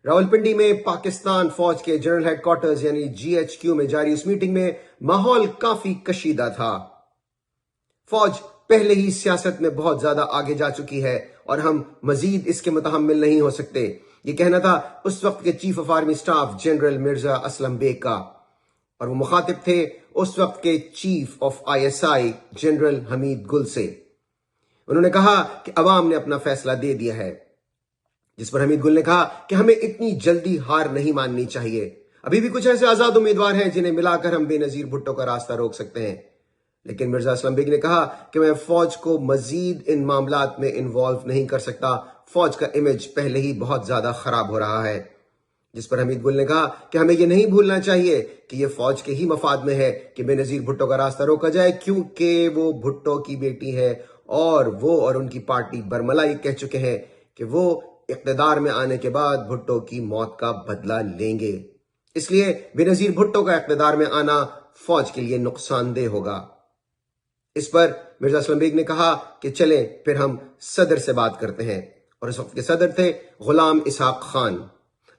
रावलपिंडी में पाकिस्तान फौज के जनरल हेडक्वार्टर्स यानी GHQ में जारी इस मीटिंग में माहौल काफी कशीदा था। फौज पहले ही सियासत में बहुत ज्यादा आगे जा चुकी है और हम मजीद इसके मुतहम्मिल नहीं हो सकते, ये कहना था उस वक्त के chief of army staff general Mirza Aslam Beg का, और वो मुखातिब थे उस वक्त के chief of ISI general Hamid Gul से। उन्होंने कहा कि अवाम ने अपना फैसला दे दिया है, जिस पर हमीद गुल ने कहा कि हमें इतनी जल्दी हार नहीं माननी चाहिए। अभी भी कुछ ऐसे आजाद उम्मीदवार हैं जिन्हें मिलाकर हम बेनजीर भुट्टो का रास्ता रोक सकते हैं। लेकिन मिर्जा असलम बेग ने कहा कि मैं फौज को मजीद इन मामलात में इन्वॉल्व नहीं कर सकता, फौज का इमेज पहले ही बहुत ज्यादा खराब हो रहा है। जिस पर हमीद गुल ने कहा कि हमें यह नहीं भूलना चाहिए कि यह फौज के ही मफाद में है कि बेनजीर भुट्टो का रास्ता रोका जाए, क्योंकि वो भुट्टो की बेटी है और वो और उनकी पार्टी बरमला ये कह चुके हैं कि वो इक़्तिदार में आने के बाद भुट्टो की मौत का बदला लेंगे। इसलिए बेनजीर भुट्टो का इक़्तिदार में आना फौज के लिए नुकसानदेह होगा। इस पर मिर्जा असलम बेग ने कहा कि चले फिर हम सदर से बात करते हैं, और इस वक्त के सदर थे गुलाम इसहाक खान।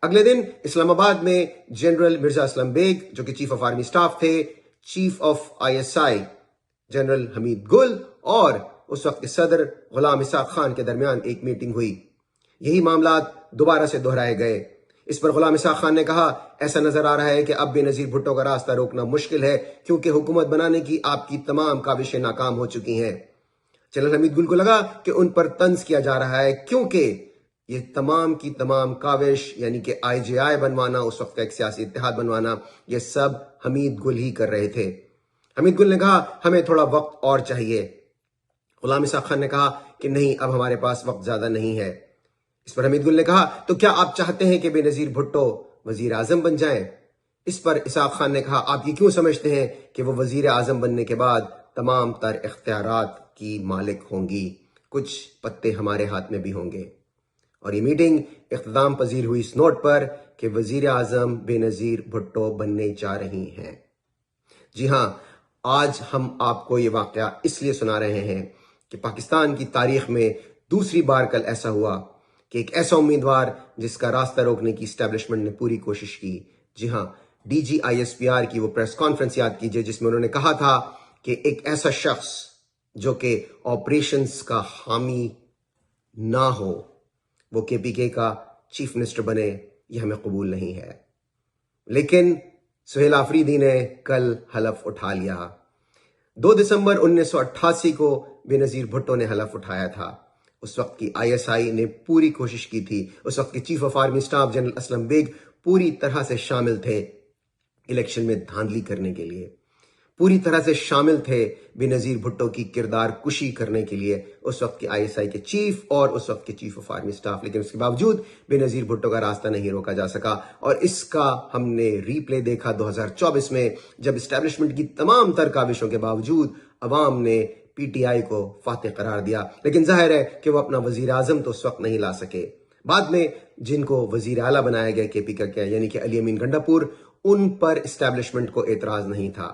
अगले दिन इस्लामाबाद में जनरल मिर्जा असलम बेग, जो कि चीफ ऑफ आर्मी स्टाफ थे, chief of ISI general Hamid गुल और उस वक्त के सदर गुलाम इसहाक खान के दरमियान एक मीटिंग हुई। यही मामलात दोबारा से दोहराए गए। इस पर गुलाम इसहाक खान ने कहा, ऐसा नजर आ रहा है कि अब बेनजीर भुट्टो का रास्ता रोकना मुश्किल है, क्योंकि हुकूमत बनाने की आपकी तमाम काविशें नाकाम हो चुकी हैं। जनरल हमीद गुल को लगा कि उन पर तंज किया जा रहा है, क्योंकि ये तमाम की तमाम काविश यानी कि IJI बनवाना, उस वक्त का एक सियासी इत्तेहाद बनवाना, ये सब हमीद गुल ही कर रहे थे। हमीद गुल ने कहा हमें थोड़ा वक्त और चाहिए। गुलाम इसहाक खान ने कहा कि नहीं, अब हमारे पास वक्त ज्यादा नहीं है। इस पर हमीद गुल ने कहा, तो क्या आप चाहते हैं कि बेनजीर भुट्टो वजीर आजम बन जाएं? इस पर इसहाक खान ने कहा, आप ये क्यों समझते हैं कि वो वजीर आजम बनने के बाद तमाम तर इख्तियारात की मालिक होंगी? कुछ पत्ते हमारे हाथ में भी होंगे। और ये मीटिंग इख्तिताम पजीर हुई इस नोट पर कि वजीर आजम बेनजीर भुट्टो बनने जा रही हैं। जी हां, आज हम आपको ये वाकया इसलिए सुना रहे हैं कि पाकिस्तान की तारीख में दूसरी बार कल ऐसा हुआ कि एक ऐसा उम्मीदवार जिसका रास्ता रोकने की एस्टैब्लिशमेंट ने पूरी कोशिश की, जी हां, DG ISPR की वो प्रेस कॉन्फ्रेंस याद कीजिए जिसमें उन्होंने कहा था कि एक ऐसा शख्स जो कि ऑपरेशंस का हामी ना हो, वो KPK का चीफ मिनिस्टर बने, ये हमें कबूल नहीं है। लेकिन सुहेल आफरीदी ने कल हलफ उठा लिया। 2 दिसंबर 1988 को बेनजीर भुट्टो ने हलफ उठाया था। उस वक्त की ISI ने पूरी कोशिश की थी, उस वक्त के chief of army staff general Aslam Beg पूरी तरह से शामिल थे इलेक्शन में धांधली करने के लिए, पूरी तरह से शामिल थे बेनजीर भुट्टो की किरदार कुशी करने के लिए, उस वक्त के ISI के चीफ और उस वक्त के चीफ ऑफ आर्मी स्टाफ। लेकिन उसके बावजूद बेनजीर भुट्टो का रास्ता नहीं रोका जा सका, और इसका हमने रीप्ले देखा 2024 में, जब इस्टेब्लिशमेंट की तमाम तर काविशों के बावजूद अवाम ने PTI को फातेह करार दिया। लेकिन जाहिर है कि वो अपना वजीर आजम तो उस वक्त नहीं ला सके। बाद में जिनको वजीर आला बनाया गया KPK का यानी कि अली अमीन गंडापुर, उन पर इस्टेब्लिशमेंट को एतराज नहीं था।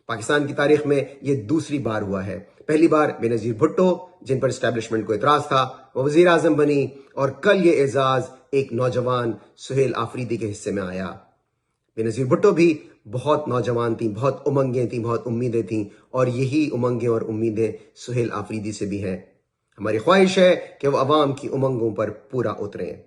पाकिस्तान की तारीख में ये दूसरी बार हुआ है। पहली बार बेनजीर भुट्टो, जिन पर इस्टेब्लिशमेंट को एतराज था, वो वजीर आजम बनी, और कल ये एजाज एक नौजवान सुहेल आफरीदी के हिस्से में आया। बेनजीर भुट्टो भी बहुत नौजवान थी, बहुत उमंगें थी, बहुत उम्मीदें थीं, और यही उमंगें और उम्मीदें सुहेल आफरीदी से भी हैं। हमारी ख्वाहिश है कि वो अवाम की उमंगों पर पूरा उतरें।